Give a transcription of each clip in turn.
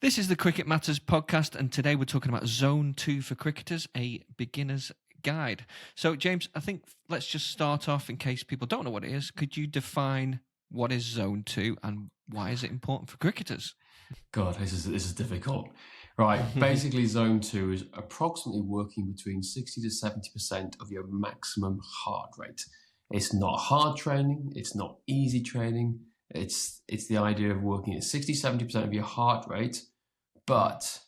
This is the Cricket Matters podcast, and today we're talking about Zone 2 for cricketers, a beginner's guide. So, James, I think let's just start off in case people don't know what it is. Could you define what is Zone 2 and why is it important for cricketers? God, this is difficult. Right, basically Zone 2 is approximately working between 60 to 70% of your maximum heart rate. It's not hard training, it's not easy training. It's the idea of working at 60, 70% of your heart rate, but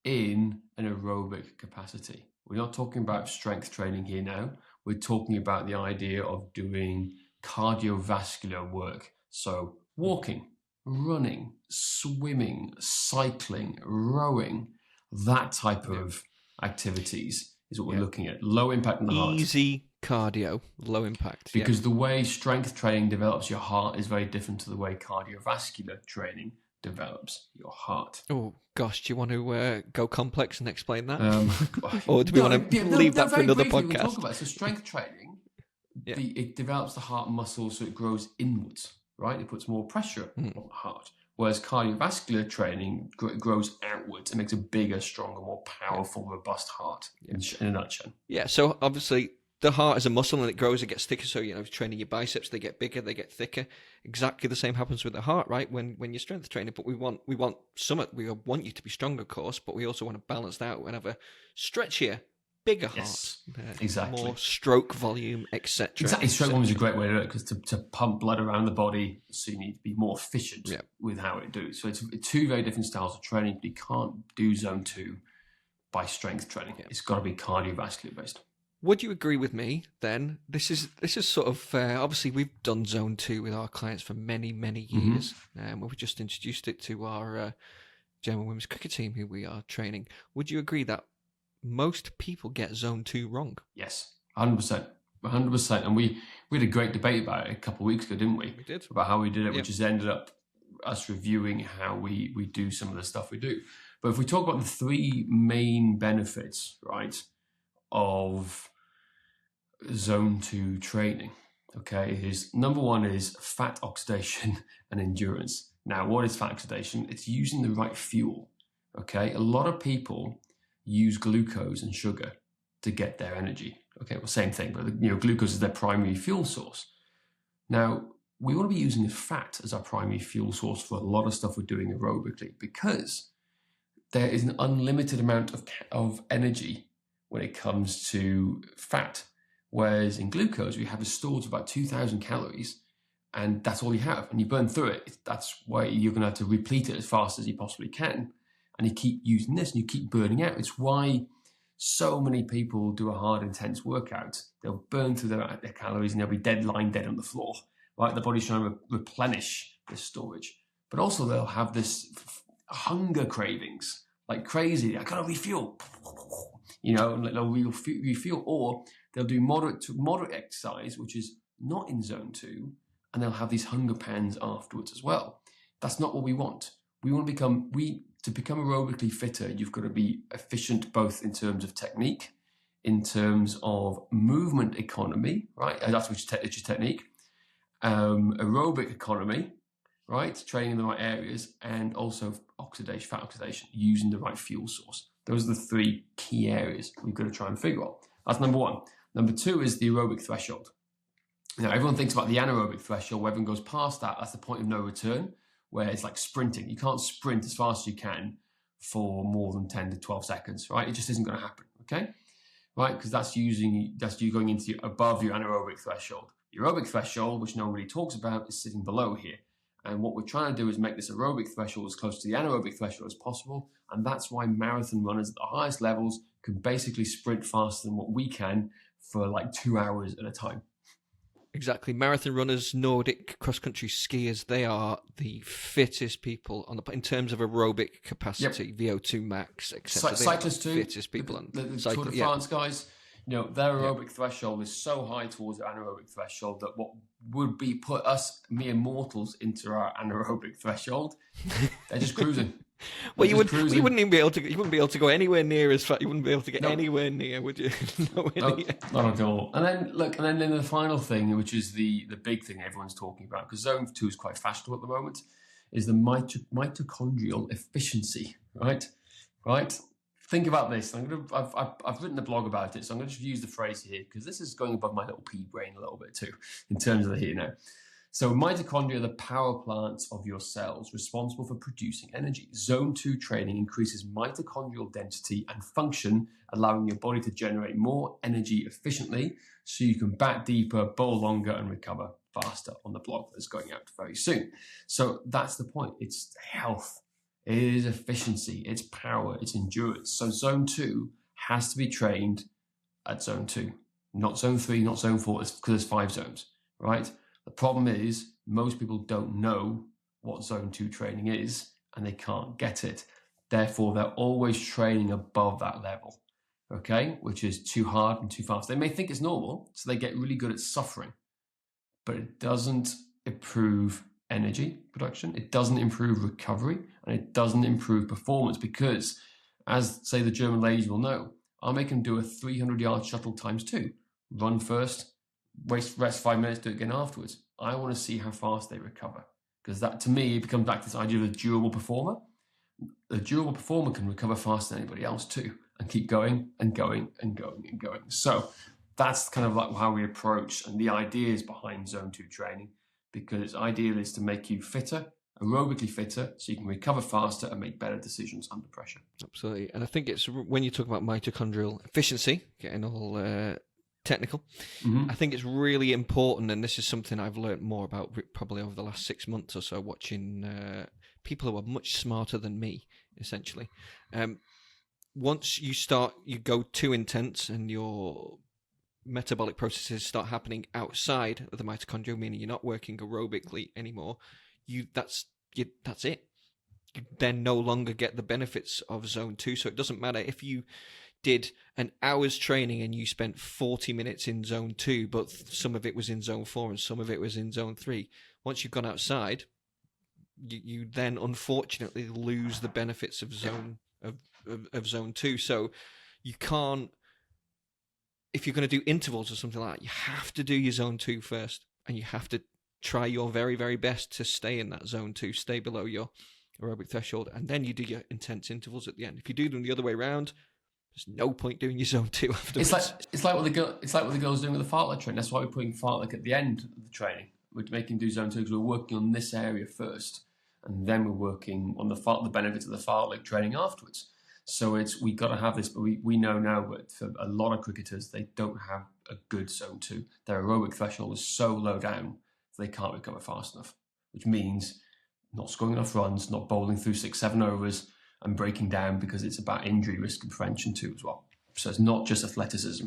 in an aerobic capacity. We're not talking about strength training here now. We're talking about the idea of doing cardiovascular work. So walking, running, swimming, cycling, rowing, that type of activities is what we're looking at. Low impact on the heart. Easy cardio, low impact. Because the way strength training develops your heart is very different to the way cardiovascular training develops your heart. Oh, gosh, do you want to go complex and explain that? Or do we want to leave that for another podcast? We'll talk about it. So strength training, it develops the heart muscle so it grows inwards, right? It puts more pressure on the heart. Whereas cardiovascular training grows outwards and makes a bigger, stronger, more powerful, robust heart, in a nutshell. Yeah, so obviously the heart is a muscle and it grows, it gets thicker. So, training your biceps, they get bigger, they get thicker. Exactly the same happens with the heart, right? When you're strength training, but we want you to be strong, of course, but we also want to balance that out and have a stretchier, bigger heart. Exactly. More stroke volume, etc. Exactly. Stroke volume is a great way to do it because to pump blood around the body, so you need to be more efficient with how it do. So it's two very different styles of training, but you can't do Zone 2 by strength training. It's got to be cardiovascular based. Would you agree with me then? This is sort of, obviously we've done Zone 2 with our clients for many, many years. We've just introduced it to our German women's cricket team who we are training. Would you agree that most people get Zone 2 wrong? Yes, 100%. 100%. And we had a great debate about it a couple of weeks ago, didn't we? We did. About how we did it, which has ended up us reviewing how we do some of the stuff we do. But if we talk about the three main benefits, right, of Zone 2 training, okay, is number one is fat oxidation and endurance. Now, what is fat oxidation? It's using the right fuel, okay? A lot of people use glucose and sugar to get their energy. Okay, well, same thing, but glucose is their primary fuel source. Now, we want to be using fat as our primary fuel source for a lot of stuff we're doing aerobically because there is an unlimited amount of energy when it comes to fat. Whereas in glucose, we have a storage of about 2,000 calories, and that's all you have. And you burn through it. That's why you're going to have to replete it as fast as you possibly can. And you keep using this and you keep burning out. It's why so many people do a hard, intense workout. They'll burn through their calories and they'll be dead on the floor, right? The body's trying to replenish this storage. But also they'll have this hunger cravings, like crazy. I gotta refuel, and they'll refuel, or they'll do moderate to moderate exercise, which is not in Zone 2, and they'll have these hunger pangs afterwards as well. That's not what we want. To become aerobically fitter, you've got to be efficient both in terms of technique, in terms of movement economy, right? That's which is technique. Aerobic economy, right? Training in the right areas, and also fat oxidation, using the right fuel source. Those are the three key areas we've got to try and figure out. That's number one. Number two is the aerobic threshold. Now, everyone thinks about the anaerobic threshold. Where everyone goes past that, that's the point of no return, where it's like sprinting. You can't sprint as fast as you can for more than 10 to 12 seconds, right? It just isn't going to happen, okay? Right, because that's you going into above your anaerobic threshold. The aerobic threshold, which nobody talks about, is sitting below here. And what we're trying to do is make this aerobic threshold as close to the anaerobic threshold as possible. And that's why marathon runners at the highest levels can basically sprint faster than what we can for like 2 hours at a time. Exactly. Marathon runners, Nordic cross-country skiers, they are the fittest people in terms of aerobic capacity, VO2 max, etc. Cyclists too. Fittest people. The Tour de France guys, their aerobic threshold is so high towards the anaerobic threshold that what would be put us mere mortals into our anaerobic threshold, they're just cruising. Well, you wouldn't even be able to. You wouldn't be able to go anywhere near as far. You wouldn't be able to get anywhere near, would you? Not at all. And then the final thing, which is the big thing everyone's talking about, because Zone 2 is quite fashionable at the moment, is the mitochondrial efficiency, right? Right? Think about this. I've written a blog about it, so I'm going to just use the phrase here because this is going above my little pea brain a little bit too, in terms of the here now. So mitochondria are the power plants of your cells responsible for producing energy. Zone 2 training increases mitochondrial density and function, allowing your body to generate more energy efficiently so you can bat deeper, bowl longer, and recover faster on the blog that's going out very soon. So that's the point. It's health. It is efficiency. It's power. It's endurance. So zone 2 has to be trained at zone 2, not zone 3, not zone 4, because there's 5 zones, right? The problem is most people don't know what zone 2 training is and they can't get it. Therefore, they're always training above that level, okay, which is too hard and too fast. They may think it's normal, so they get really good at suffering, but it doesn't improve energy production, it doesn't improve recovery, and it doesn't improve performance because, as, say, the German ladies will know, I'll make them do a 300-yard shuttle times 2. Run first, rest 5 minutes, do it again afterwards. I want to see how fast they recover because that, to me, it becomes back to this idea of a durable performer. The durable performer can recover faster than anybody else too and keep going and going and going and going. So that's kind of like how we approach and the ideas behind zone 2 training, because its ideal is to make you fitter, aerobically fitter, so you can recover faster and make better decisions under pressure. Absolutely. And I think it's when you talk about mitochondrial efficiency, getting all technical, I think it's really important, and this is something I've learned more about probably over the last 6 months or so, watching people who are much smarter than me, essentially. Once you go too intense and your metabolic processes start happening outside of the mitochondria, meaning you're not working aerobically anymore, that's it. You then no longer get the benefits of zone 2. So it doesn't matter if you did an hour's training and you spent 40 minutes in zone 2, but some of it was in zone 4 and some of it was in zone 3. Once you've gone outside, you then unfortunately lose the benefits of zone 2. So you can't, if you're going to do intervals or something like that, you have to do your zone 2 first, and you have to try your very, very best to stay in that zone 2, stay below your aerobic threshold, and then you do your intense intervals at the end. If you do them the other way around, there's no point doing your zone 2 afterwards. It's like what the girls doing with the fartlek training. That's why we're putting fartlek at the end of the training. We're making do zone 2 because we're working on this area first, and then we're working on the benefits of the fartlek training afterwards. So we got to have this, but we know now, but for a lot of cricketers, they don't have a good zone 2. Their aerobic threshold is so low down, they can't recover fast enough, which means not scoring enough runs, not bowling through 6-7 overs, and breaking down because it's about injury risk and prevention too as well. So it's not just athleticism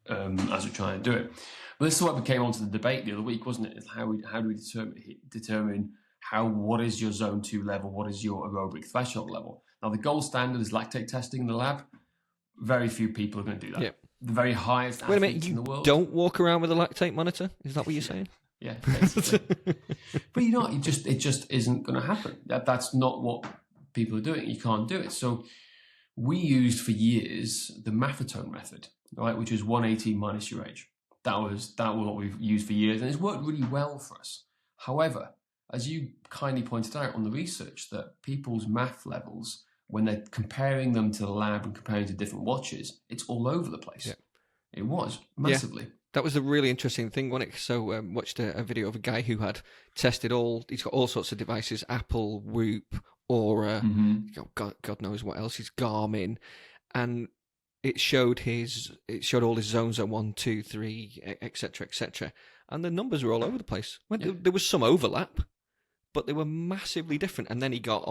as we're trying to do it. But this is what we came onto the debate the other week, wasn't it? Is how do we determine what is your zone 2 level, what is your aerobic threshold level? Now, the gold standard is lactate testing in the lab. Very few people are going to do that. Yeah. The very highest athletes in the world. Don't walk around with a lactate monitor? Is that what you're saying? Yeah, basically. But you know, it just isn't going to happen. That's not what people are doing. You can't do it. So we used for years the maffetone method, right, which is 180 minus your age. That was what we've used for years, and it's worked really well for us. However, as you kindly pointed out on the research, that people's math levels, when they're comparing them to the lab and comparing to different watches, it's all over the place. Yeah. It was massively. Yeah. That was a really interesting thing, wasn't it? So watched a video of a guy who had tested he's got all sorts of devices, Apple, Whoop, Aura, God knows what else, his Garmin, and it showed all his zones at 1, 2, 3, etc., and the numbers were all over the place. There was some overlap, but they were massively different. And then he got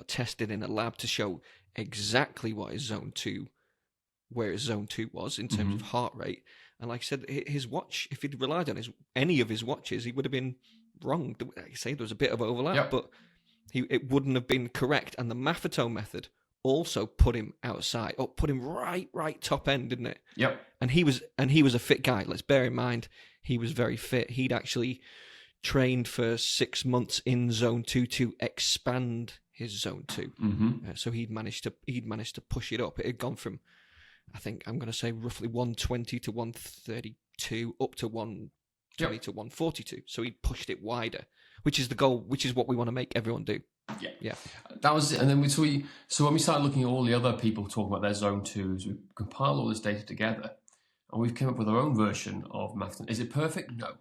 tested in a lab to show exactly what his zone 2, where his zone 2 was in terms of heart rate. And like I said, his watch, if he'd relied on any of his watches, he would have been wrong. Like I say, there was a bit of overlap, but it wouldn't have been correct. And the maffetone method also put him outside, or put him right top end, didn't it? Yep. And he was a fit guy. Let's bear in mind, he was very fit. He'd actually trained for 6 months in zone 2 to expand his zone 2. So he'd managed to push it up. It had gone from, I think I'm going to say, roughly 120 to 132 up to 120 to 142. So he pushed it wider, which is the goal, which is what we want to make everyone do. Yeah. Yeah. That was it. And then so when we started looking at all the other people talking about their zone twos, we compiled all this data together, and we've come up with our own version of math. Is it perfect? No.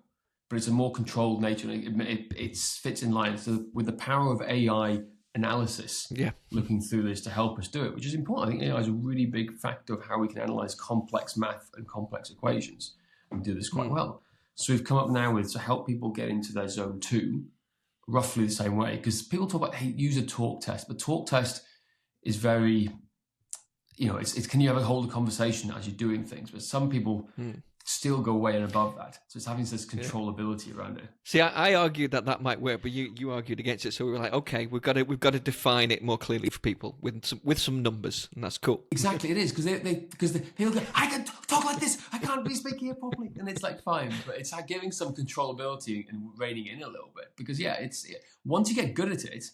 But it's a more controlled nature. It fits in line with the power of AI analysis, looking through this to help us do it, which is important. I think AI is a really big factor of how we can analyze complex math and complex equations, and we do this quite well. So we've come up now with to help people get into their zone 2 roughly the same way, because people talk about, hey, use a talk test, but talk test is very, it's can you ever hold a conversation as you're doing things? But some people still go way and above that. So it's having this controllability around it. See, I argued that might work, but you argued against it. So we were like, okay, we've got to define it more clearly for people with some numbers, and that's cool. Exactly, it is, because they'll go, I can talk like this, I can't be speaking here properly, and it's like fine, but it's like giving some controllability and reining in a little bit, because it's once you get good at it,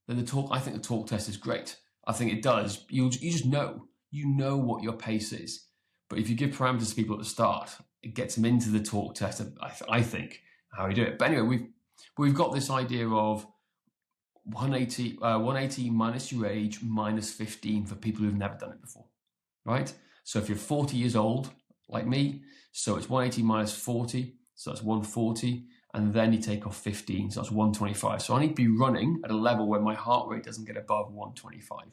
then I think the talk test is great. I think it does. You just know what your pace is. But if you give parameters to people at the start, it gets them into the talk test, I think, how we do it. But anyway, we've got this idea of 180 minus your age minus 15 for people who've never done it before, right? So if you're 40 years old, like me, so it's 180 minus 40, so that's 140, and then you take off 15, so that's 125. So I need to be running at a level where my heart rate doesn't get above 125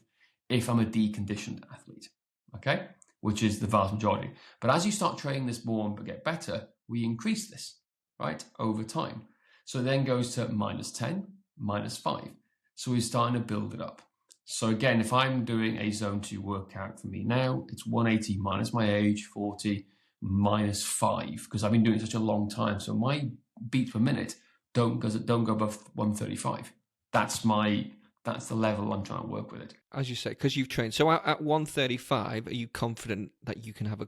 if I'm a deconditioned athlete, okay? Which is the vast majority. But as you start training this more and get better, we increase this, right, over time. So it then goes to minus 10, minus 5. So we're starting to build it up. So again, if I'm doing a zone 2 workout for me now, it's 180 minus my age, 40, minus 5, because I've been doing it such a long time. So my beats per minute don't go above 135. That's the level I'm trying to work with it. As you say, because you've trained. So at 135, are you confident that you can have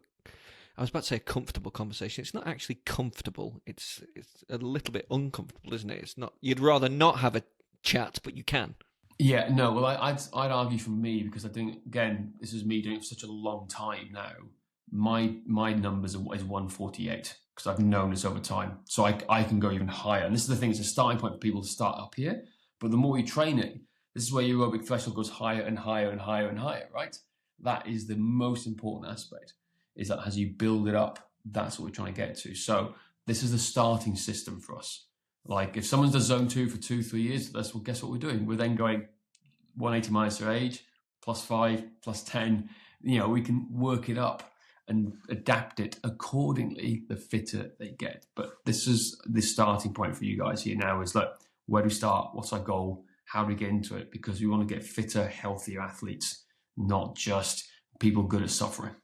I was about to say a comfortable conversation. It's not actually comfortable. It's a little bit uncomfortable, isn't it? It's not. You'd rather not have a chat, but you can. Yeah, no. Well, I'd argue for me, because I think, again, this is me doing it for such a long time now. My numbers is 148, because I've known this over time. So I can go even higher. And this is the thing, it's a starting point for people to start up here. But the more you train it, this is where your aerobic threshold goes higher and higher and higher and higher, right? That is the most important aspect, is that as you build it up, that's what we're trying to get to. So this is the starting system for us. Like if someone's done zone 2 for 2-3 years, guess what we're doing? We're then going 180 minus their age, plus 5, plus 10. We can work it up and adapt it accordingly, the fitter they get. But this is the starting point for you guys here now, is like, where do we start? What's our goal? How do we get into it? Because we want to get fitter, healthier athletes, not just people good at suffering,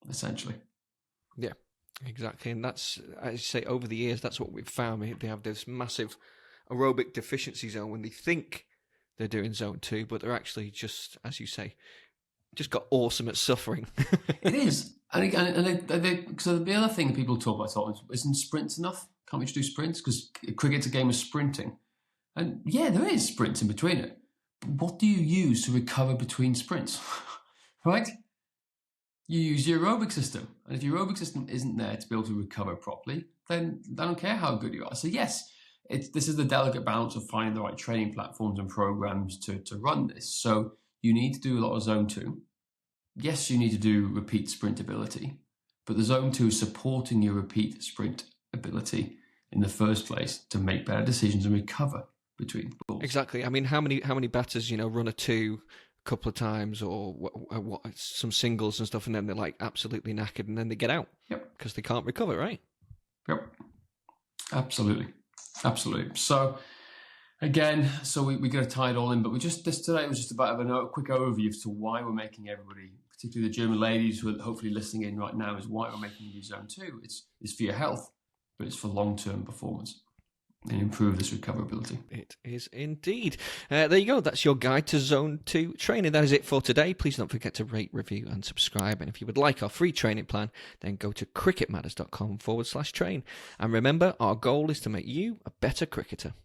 essentially. Yeah, exactly. And that's, as you say, over the years, that's what we've found. They have this massive aerobic deficiency zone when they think they're doing zone 2, but they're actually just, as you say, just got awesome at suffering. It is. So the other thing people talk about isn't sprints enough? Can't we just do sprints? Because cricket's a game of sprinting. And yeah, there is sprints in between it. But what do you use to recover between sprints? Right? You use your aerobic system. And if your aerobic system isn't there to be able to recover properly, then I don't care how good you are. So yes, this is the delicate balance of finding the right training platforms and programs to run this. So you need to do a lot of zone 2. Yes, you need to do repeat sprint ability, but the zone 2 is supporting your repeat sprint ability in the first place to make better decisions and recover between balls. Exactly. I mean, how many batters, run a 2 a couple of times or some singles and stuff, and then they're like absolutely knackered, and then they get out because they can't recover, right? Yep. Absolutely. So again, we got to tie it all in, but today was just about a quick overview as to why we're making everybody, particularly the German ladies who are hopefully listening in right now, is why we're making you zone 2. It's for your health, but it's for long-term performance and improve this recoverability. It is indeed. There you go. That's your guide to Zone 2 training. That is it for today. Please don't forget to rate, review, and subscribe. And if you would like our free training plan, then go to cricketmatters.com/train. And remember, our goal is to make you a better cricketer.